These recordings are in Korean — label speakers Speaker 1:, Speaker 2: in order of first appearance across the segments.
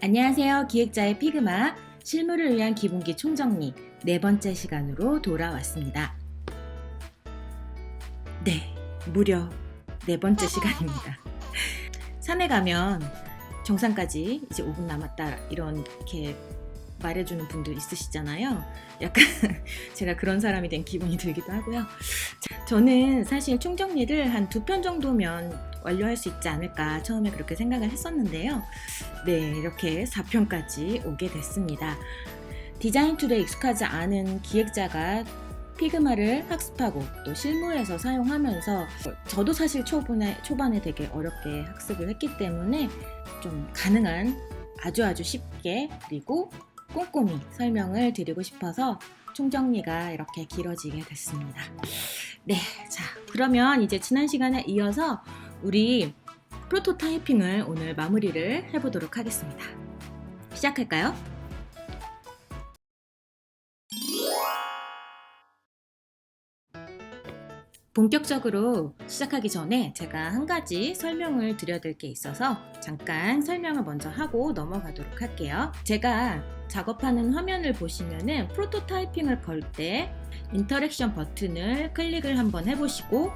Speaker 1: 안녕하세요. 기획자의 피그마 실무를 위한 기본기 총정리 네 번째 시간으로 돌아왔습니다. 네, 무려 네 번째 시간입니다. 산에 가면 정상까지 이제 5분 남았다 이렇게 말해주는 분들 있으시잖아요. 약간 제가 그런 사람이 된 기분이 들기도 하고요. 저는 사실 총정리를 한 2편 정도면 완료할 수 있지 않을까 처음에 그렇게 생각을 했었는데요. 네, 이렇게 4편까지 오게 됐습니다. 디자인 툴에 익숙하지 않은 기획자가 피그마를 학습하고 또 실무에서 사용하면서 저도 사실 초반에 되게 어렵게 학습을 했기 때문에 좀 가능한 아주 쉽게 그리고 꼼꼼히 설명을 드리고 싶어서 총정리가 이렇게 길어지게 됐습니다. 네, 자, 그러면 이제 지난 시간에 이어서 우리 프로토타이핑을 오늘 마무리를 해보도록 하겠습니다. 시작할까요? 본격적으로 시작하기 전에 제가 한 가지 설명을 드려야 될 게 있어서 잠깐 설명을 먼저 하고 넘어가도록 할게요. 제가 작업하는 화면을 보시면은 프로토타이핑을 걸 때 인터랙션 버튼을 클릭을 한번 해보시고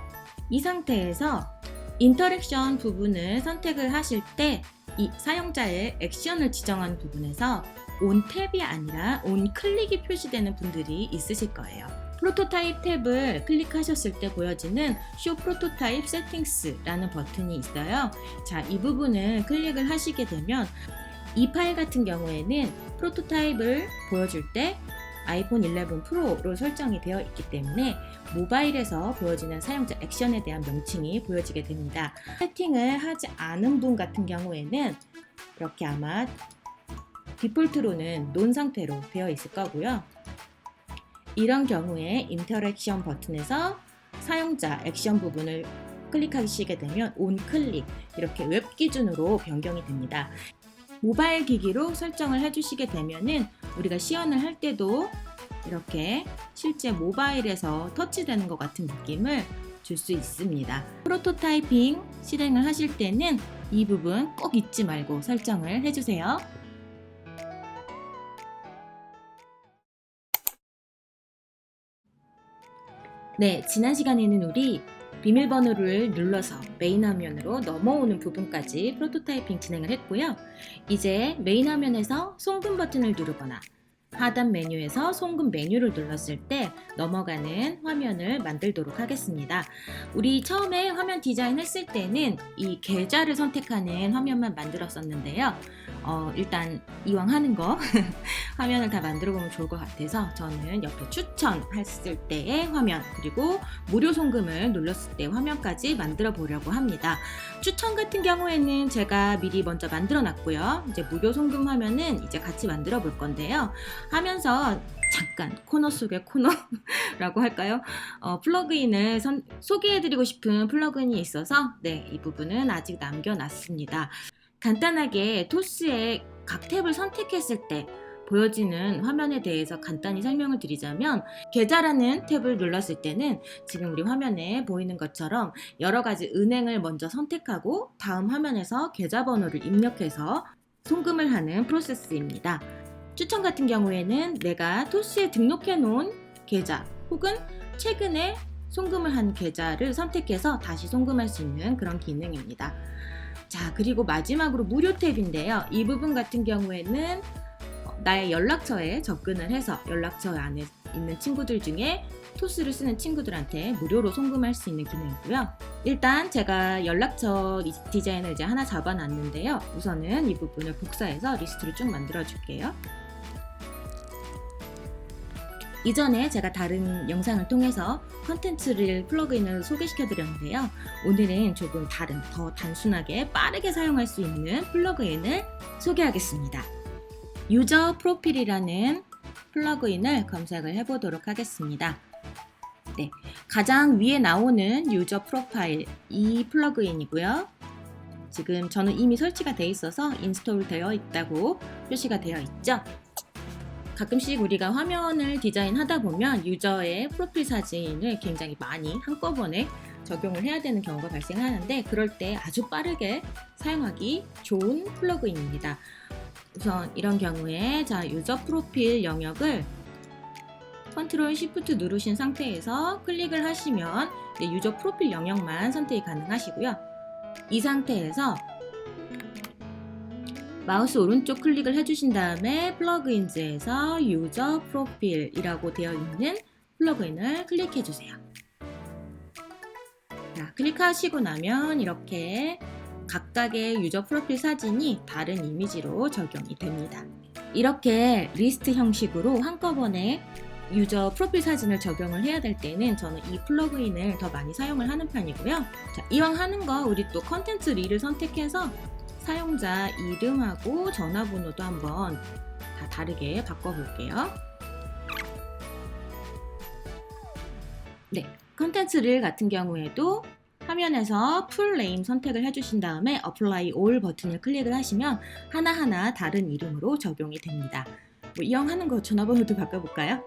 Speaker 1: 이 상태에서 인터랙션 부분을 선택을 하실 때 이 사용자의 액션을 지정하는 부분에서 온 탭이 아니라 온 클릭이 표시되는 분들이 있으실 거예요. 프로토타입 탭을 클릭하셨을 때 보여지는 Show Prototype Settings라는 버튼이 있어요. 자, 이 부분을 클릭을 하시게 되면 이 파일 같은 경우에는 프로토타입을 보여줄 때 아이폰 11 프로로 설정이 되어 있기 때문에 모바일에서 보여지는 사용자 액션에 대한 명칭이 보여지게 됩니다. 세팅을 하지 않은 분 같은 경우에는 이렇게 아마 디폴트로는 논 상태로 되어 있을 거고요. 이런 경우에 인터랙션 버튼에서 사용자 액션 부분을 클릭하시게 되면 온 클릭 이렇게 웹 기준으로 변경이 됩니다. 모바일 기기로 설정을 해주시게 되면은 우리가 시연을 할 때도 이렇게 실제 모바일에서 터치되는 것 같은 느낌을 줄 수 있습니다. 프로토타이핑 실행을 하실 때는 이 부분 꼭 잊지 말고 설정을 해주세요. 네, 지난 시간에는 우리 비밀번호를 눌러서 메인 화면으로 넘어오는 부분까지 프로토타이핑 진행을 했고요. 이제 메인 화면에서 송금 버튼을 누르거나 하단 메뉴에서 송금 메뉴를 눌렀을 때 넘어가는 화면을 만들도록 하겠습니다. 우리 처음에 화면 디자인 했을 때는 이 계좌를 선택하는 화면만 만들었었는데요. 일단 이왕 하는 거 화면을 다 만들어 보면 좋을 것 같아서 저는 옆에 추천했을 때의 화면 그리고 무료 송금을 눌렀을 때 화면까지 만들어 보려고 합니다. 추천 같은 경우에는 제가 미리 먼저 만들어 놨고요. 이제 무료 송금 화면은 이제 같이 만들어 볼 건데요. 하면서 잠깐 코너 속의 코너라고 할까요? 플러그인을 소개해드리고 싶은 플러그인이 있어서 네, 이 부분은 아직 남겨놨습니다. 간단하게 토스의 각 탭을 선택했을 때 보여지는 화면에 대해서 간단히 설명을 드리자면 계좌라는 탭을 눌렀을 때는 지금 우리 화면에 보이는 것처럼 여러 가지 은행을 먼저 선택하고 다음 화면에서 계좌번호를 입력해서 송금을 하는 프로세스입니다. 추천 같은 경우에는 내가 토스에 등록해 놓은 계좌 혹은 최근에 송금을 한 계좌를 선택해서 다시 송금할 수 있는 그런 기능입니다. 자, 그리고 마지막으로 무료 탭인데요. 이 부분 같은 경우에는 나의 연락처에 접근을 해서 연락처 안에 있는 친구들 중에 토스를 쓰는 친구들한테 무료로 송금할 수 있는 기능이고요. 일단 제가 연락처 디자인을 이제 하나 잡아놨는데요. 우선은 이 부분을 복사해서 리스트를 쭉 만들어 줄게요. 이전에 제가 다른 영상을 통해서 컨텐츠를 플러그인을 소개시켜 드렸는데요. 오늘은 조금 다른 더 단순하게 빠르게 사용할 수 있는 플러그인을 소개하겠습니다. 유저 프로필이라는 플러그인을 검색을 해보도록 하겠습니다. 네, 가장 위에 나오는 유저 프로파일 이 플러그인이고요. 지금 저는 이미 설치가 되어 있어서 인스톨 되어 있다고 표시가 되어 있죠. 가끔씩 우리가 화면을 디자인하다 보면 유저의 프로필 사진을 굉장히 많이 한꺼번에 적용을 해야 되는 경우가 발생하는데 그럴 때 아주 빠르게 사용하기 좋은 플러그인입니다. 우선 이런 경우에 유저 프로필 영역을 컨트롤 시프트 누르신 상태에서 클릭을 하시면 유저 프로필 영역만 선택이 가능하시고요. 이 상태에서 마우스 오른쪽 클릭을 해주신 다음에 플러그인즈에서 유저 프로필이라고 되어 있는 플러그인을 클릭해 주세요. 자, 클릭하시고 나면 이렇게 각각의 유저 프로필 사진이 다른 이미지로 적용이 됩니다. 이렇게 리스트 형식으로 한꺼번에 유저 프로필 사진을 적용을 해야 될 때는 저는 이 플러그인을 더 많이 사용을 하는 편이고요. 자, 이왕 하는 거 우리 또 컨텐츠 릴을 선택해서 사용자 이름하고 전화번호도 한번 다 다르게 바꿔볼게요. 네, 컨텐츠 릴 같은 경우에도 화면에서 풀 네임 선택을 해주신 다음에 Apply All 버튼을 클릭을 하시면 하나하나 다른 이름으로 적용이 됩니다. 이왕 하는 거 전화번호도 바꿔볼까요?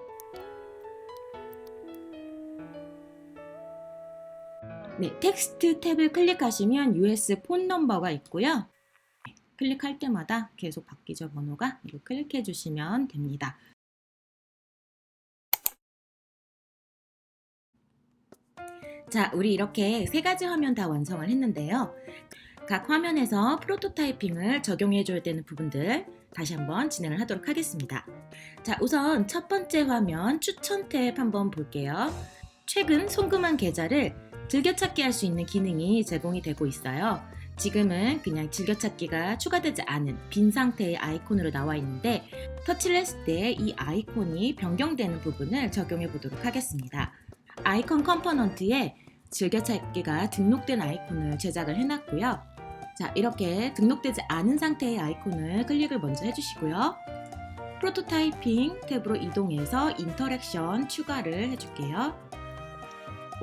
Speaker 1: 네, 텍스트 탭을 클릭하시면 US 폰 넘버가 있고요. 클릭할 때마다 계속 바뀌죠, 번호가. 이거 클릭해 주시면 됩니다. 자, 우리 이렇게 세 가지 화면 다 완성을 했는데요. 각 화면에서 프로토타이핑을 적용해 줘야 되는 부분들 다시 한번 진행을 하도록 하겠습니다. 자, 우선 첫 번째 화면 추천 탭 한번 볼게요. 최근 송금한 계좌를 즐겨찾기 할 수 있는 기능이 제공이 되고 있어요. 지금은 그냥 즐겨찾기가 추가되지 않은 빈 상태의 아이콘으로 나와 있는데 터치를 했을 때 이 아이콘이 변경되는 부분을 적용해 보도록 하겠습니다. 아이콘 컴포넌트에 즐겨찾기가 등록된 아이콘을 제작을 해놨고요. 자, 이렇게 등록되지 않은 상태의 아이콘을 클릭을 먼저 해주시고요. 프로토타이핑 탭으로 이동해서 인터랙션 추가를 해줄게요.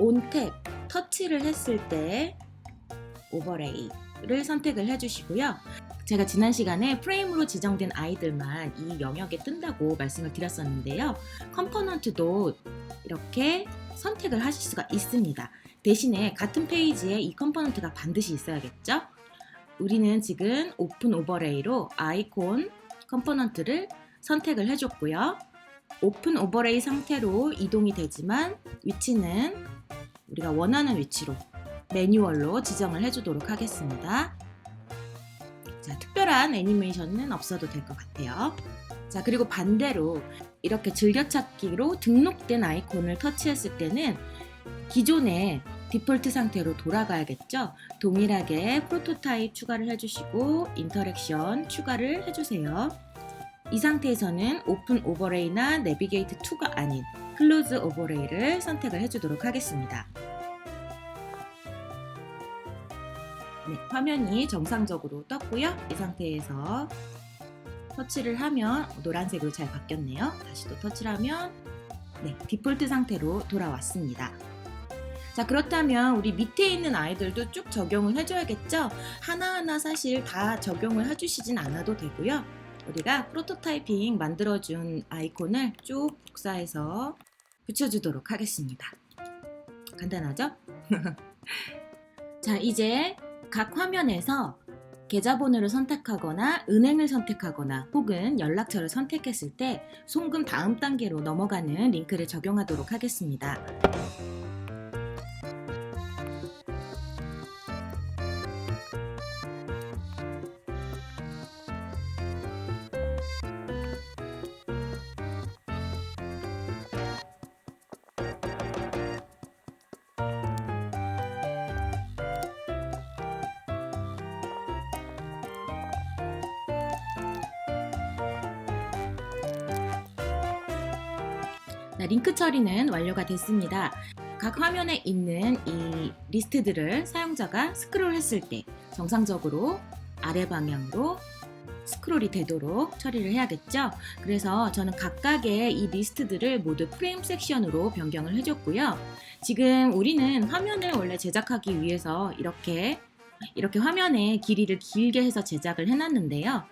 Speaker 1: 온 탭, 터치를 했을 때 오버레이를 선택을 해주시고요. 제가 지난 시간에 프레임으로 지정된 아이들만 이 영역에 뜬다고 말씀을 드렸었는데요. 컴포넌트도 이렇게 선택을 하실 수가 있습니다. 대신에 같은 페이지에 이 컴포넌트가 반드시 있어야겠죠? 우리는 지금 오픈 오버레이로 아이콘 컴포넌트를 선택을 해줬고요. 오픈 오버레이 상태로 이동이 되지만 위치는 우리가 원하는 위치로 매뉴얼로 지정을 해주도록 하겠습니다. 자, 특별한 애니메이션은 없어도 될 것 같아요. 자, 그리고 반대로 이렇게 즐겨찾기로 등록된 아이콘을 터치했을 때는 기존의 디폴트 상태로 돌아가야겠죠. 동일하게 프로토타입 추가를 해주시고 인터랙션 추가를 해주세요. 이 상태에서는 오픈 오버레이나 내비게이트 2가 아닌 클로즈 오버레이를 선택을 해주도록 하겠습니다. 네, 화면이 정상적으로 떴고요. 이 상태에서 터치를 하면 노란색으로 잘 바뀌었네요. 다시 또 터치를 하면 네, 디폴트 상태로 돌아왔습니다. 자, 그렇다면 우리 밑에 있는 아이들도 쭉 적용을 해줘야겠죠? 하나하나 사실 다 적용을 해주시진 않아도 되고요. 우리가 프로토타이핑 만들어준 아이콘을 쭉 복사해서 붙여주도록 하겠습니다. 간단하죠? 자, 이제 각 화면에서 계좌번호를 선택하거나 은행을 선택하거나 혹은 연락처를 선택했을 때 송금 다음 단계로 넘어가는 링크를 적용하도록 하겠습니다. 링크 처리는 완료가 됐습니다. 각 화면에 있는 이 리스트들을 사용자가 스크롤 했을 때 정상적으로 아래 방향으로 스크롤이 되도록 처리를 해야겠죠. 그래서 저는 각각의 이 리스트들을 모두 프레임 섹션으로 변경을 해줬고요. 지금 우리는 화면을 원래 제작하기 위해서 이렇게 화면의 길이를 길게 해서 제작을 해놨는데요.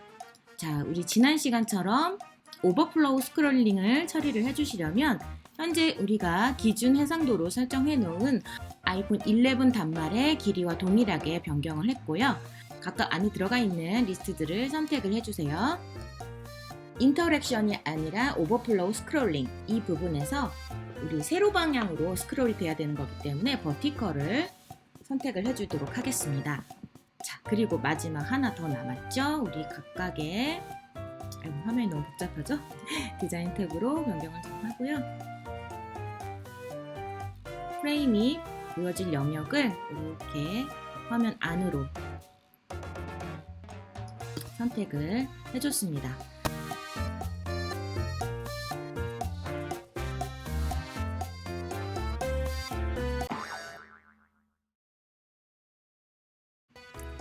Speaker 1: 자, 우리 지난 시간처럼 오버플로우 스크롤링을 처리를 해주시려면 현재 우리가 기준 해상도로 설정해 놓은 아이폰 11 단말의 길이와 동일하게 변경을 했고요. 각각 안에 들어가 있는 리스트들을 선택을 해주세요. 인터랙션이 아니라 오버플로우 스크롤링, 이 부분에서 우리 세로 방향으로 스크롤이 돼야 되는 거기 때문에 버티컬을 선택을 해주도록 하겠습니다. 자, 그리고 마지막 하나 더 남았죠. 우리 각각의 화면이 너무 복잡하죠? 디자인 탭으로 변경을 좀 하고요. 프레임이 보여질 영역을 이렇게 화면 안으로 선택을 해줬습니다.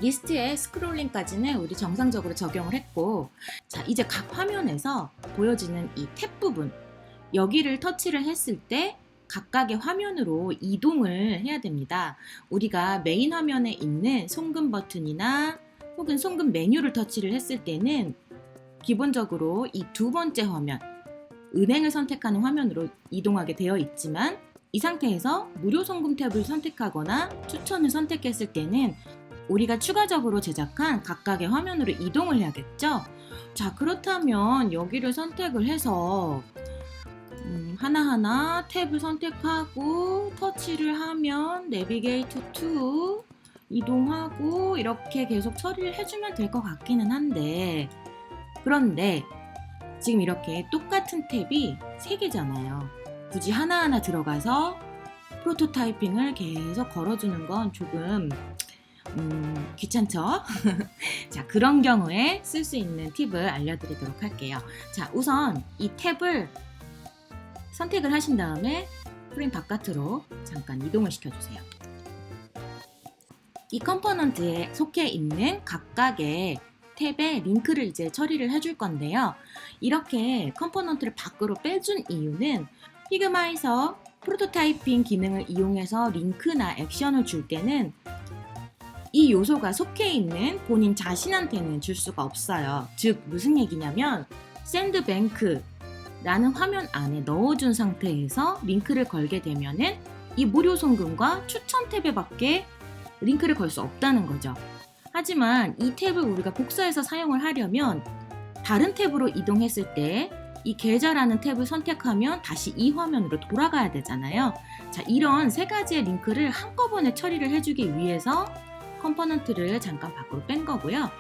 Speaker 1: 리스트의 스크롤링까지는 우리 정상적으로 적용을 했고, 자, 이제 각 화면에서 보여지는 이 탭 부분, 여기를 터치를 했을 때 각각의 화면으로 이동을 해야 됩니다. 우리가 메인 화면에 있는 송금 버튼이나 혹은 송금 메뉴를 터치를 했을 때는 기본적으로 이 두 번째 화면, 은행을 선택하는 화면으로 이동하게 되어 있지만, 이 상태에서 무료 송금 탭을 선택하거나 추천을 선택했을 때는 우리가 추가적으로 제작한 각각의 화면으로 이동을 해야겠죠? 자, 그렇다면 여기를 선택을 해서 하나하나 탭을 선택하고 터치를 하면 내비게이트 to 이동하고 이렇게 계속 처리를 해주면 될 것 같기는 한데, 그런데 지금 이렇게 똑같은 탭이 3개잖아요. 굳이 하나하나 들어가서 프로토타이핑을 계속 걸어주는 건 조금 귀찮죠? 자, 그런 경우에 쓸 수 있는 팁을 알려드리도록 할게요. 자, 우선 이 탭을 선택을 하신 다음에 프레임 바깥으로 잠깐 이동을 시켜주세요. 이 컴포넌트에 속해 있는 각각의 탭에 링크를 이제 처리를 해줄 건데요. 이렇게 컴포넌트를 밖으로 빼준 이유는 피그마에서 프로토타이핑 기능을 이용해서 링크나 액션을 줄 때는 이 요소가 속해 있는 본인 자신한테는 줄 수가 없어요. 즉 무슨 얘기냐면 샌드뱅크라는 화면 안에 넣어준 상태에서 링크를 걸게 되면은 이 무료 송금과 추천 탭에 밖에 링크를 걸 수 없다는 거죠. 하지만 이 탭을 우리가 복사해서 사용을 하려면 다른 탭으로 이동했을 때 이 계좌라는 탭을 선택하면 다시 이 화면으로 돌아가야 되잖아요. 자, 이런 3가지의 링크를 한꺼번에 처리를 해주기 위해서 컴포넌트를 잠깐 밖으로 뺀 거고요.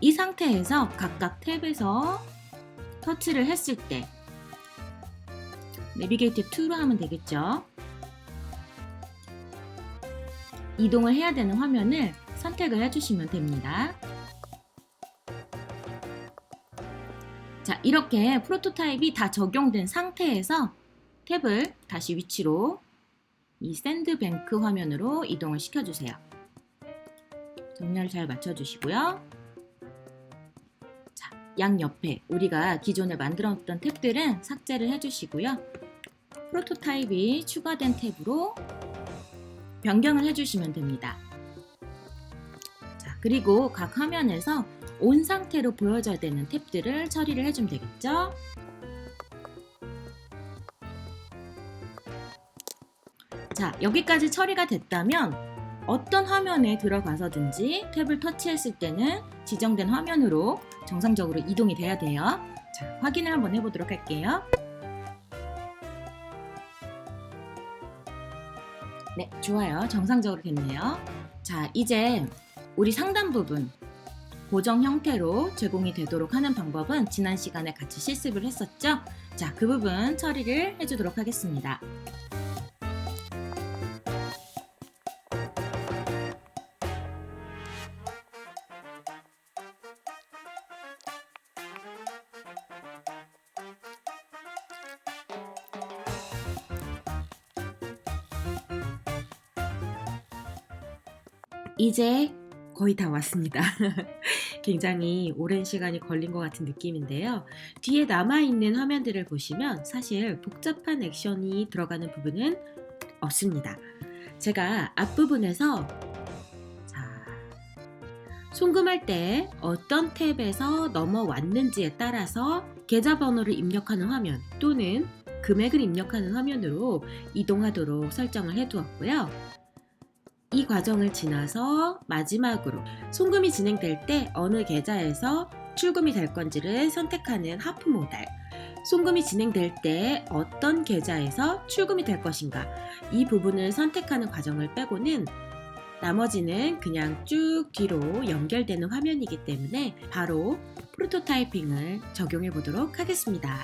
Speaker 1: 이 상태에서 각각 탭에서 터치를 했을 때 내비게이트 2로 하면 되겠죠. 이동을 해야 되는 화면을 선택을 해주시면 됩니다. 자, 이렇게 프로토타입이 다 적용된 상태에서 탭을 다시 위치로 이 샌드뱅크 화면으로 이동을 시켜주세요. 정렬 잘 맞춰주시고요. 자, 양옆에 우리가 기존에 만들었던 탭들은 삭제를 해주시고요. 프로토타입이 추가된 탭으로 변경을 해주시면 됩니다. 자, 그리고 각 화면에서 온 상태로 보여져야 되는 탭들을 처리를 해주면 되겠죠? 자, 여기까지 처리가 됐다면 어떤 화면에 들어가서든지 탭을 터치했을 때는 지정된 화면으로 정상적으로 이동이 돼야 돼요. 자, 확인을 한번 해보도록 할게요. 네, 좋아요. 정상적으로 됐네요. 자, 이제 우리 상단 부분 고정 형태로 제공이 되도록 하는 방법은 지난 시간에 같이 실습을 했었죠? 자, 그 부분 처리를 해주도록 하겠습니다. 이제 거의 다 왔습니다. 굉장히 오랜 시간이 걸린 것 같은 느낌인데요. 뒤에 남아있는 화면들을 보시면 사실 복잡한 액션이 들어가는 부분은 없습니다. 제가 앞부분에서 송금할 때 어떤 탭에서 넘어왔는지에 따라서 계좌번호를 입력하는 화면 또는 금액을 입력하는 화면으로 이동하도록 설정을 해두었고요. 이 과정을 지나서 마지막으로 송금이 진행될 때 어느 계좌에서 출금이 될 건지를 선택하는 하프 모달, 송금이 진행될 때 어떤 계좌에서 출금이 될 것인가, 이 부분을 선택하는 과정을 빼고는 나머지는 그냥 쭉 뒤로 연결되는 화면이기 때문에 바로 프로토타이핑을 적용해 보도록 하겠습니다.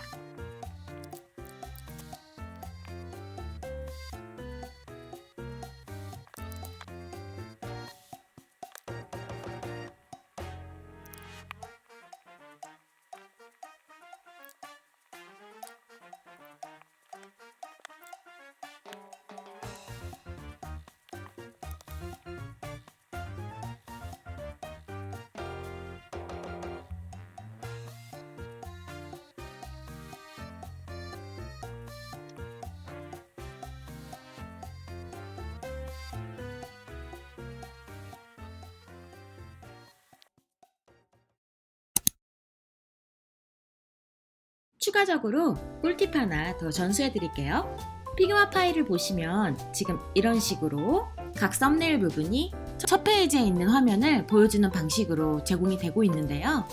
Speaker 1: 추가적으로 꿀팁 하나 더 전수해 드릴게요. 피그마 파일을 보시면 지금 이런 식으로 각 썸네일 부분이 첫 페이지에 있는 화면을 보여주는 방식으로 제공이 되고 있는데요.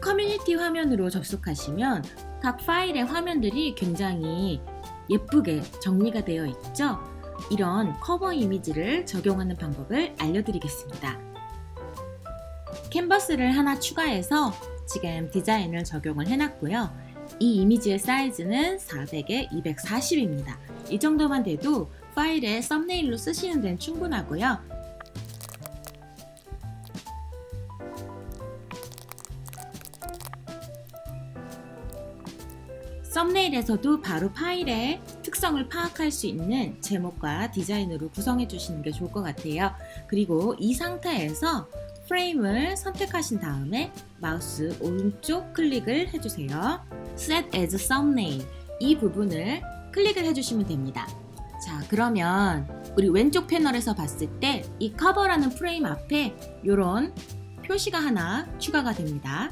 Speaker 1: 커뮤니티 화면으로 접속하시면 각 파일의 화면들이 굉장히 예쁘게 정리가 되어 있죠. 이런 커버 이미지를 적용하는 방법을 알려드리겠습니다. 캔버스를 하나 추가해서 지금 디자인을 적용을 해놨고요. 이 이미지의 사이즈는 400에 240입니다. 이 정도만 돼도 파일에 썸네일로 쓰시는 데는 충분하고요. 썸네일에서도 바로 파일의 특성을 파악할 수 있는 제목과 디자인으로 구성해 주시는 게 좋을 것 같아요. 그리고 이 상태에서 프레임을 선택하신 다음에 마우스 오른쪽 클릭을 해주세요. Set as Thumbnail, 이 부분을 클릭을 해주시면 됩니다. 자, 그러면 우리 왼쪽 패널에서 봤을 때 이 커버라는 프레임 앞에 이런 표시가 하나 추가가 됩니다.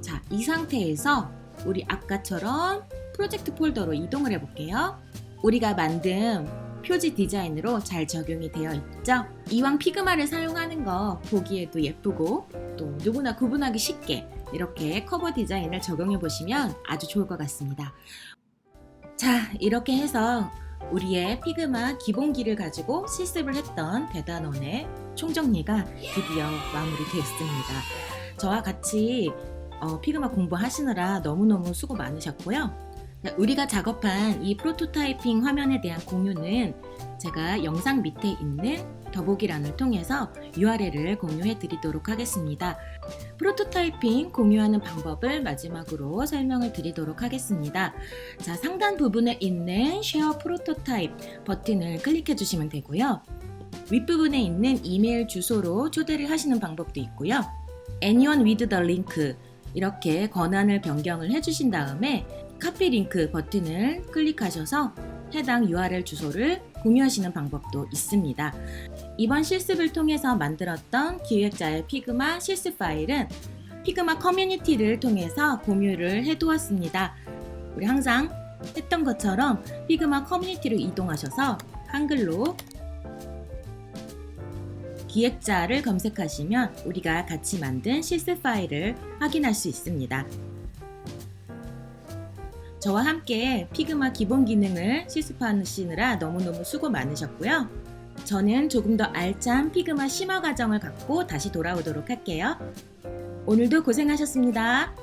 Speaker 1: 자, 이 상태에서 우리 아까처럼 프로젝트 폴더로 이동을 해볼게요. 우리가 만든 표지 디자인으로 잘 적용이 되어 있죠? 이왕 피그마를 사용하는 거 보기에도 예쁘고 또 누구나 구분하기 쉽게 이렇게 커버 디자인을 적용해 보시면 아주 좋을 것 같습니다. 자, 이렇게 해서 우리의 피그마 기본기를 가지고 실습을 했던 대단원의 총정리가 드디어 마무리되었습니다. 저와 같이 피그마 공부하시느라 너무너무 수고 많으셨고요. 우리가 작업한 이 프로토타이핑 화면에 대한 공유는 제가 영상 밑에 있는 더보기란을 통해서 URL을 공유해 드리도록 하겠습니다. 프로토타이핑 공유하는 방법을 마지막으로 설명을 드리도록 하겠습니다. 자, 상단 부분에 있는 Share Prototype 버튼을 클릭해 주시면 되고요. 윗부분에 있는 이메일 주소로 초대를 하시는 방법도 있고요. Anyone with the link, 이렇게 권한을 변경을 해주신 다음에 카피 링크 버튼을 클릭하셔서 해당 URL 주소를 공유하시는 방법도 있습니다. 이번 실습을 통해서 만들었던 기획자의 피그마 실습 파일은 피그마 커뮤니티를 통해서 공유를 해두었습니다. 우리 항상 했던 것처럼 피그마 커뮤니티로 이동하셔서 한글로 기획자를 검색하시면 우리가 같이 만든 실습 파일을 확인할 수 있습니다. 저와 함께 피그마 기본 기능을 실습하시느라 너무너무 수고 많으셨고요. 저는 조금 더 알찬 피그마 심화 과정을 갖고 다시 돌아오도록 할게요. 오늘도 고생하셨습니다.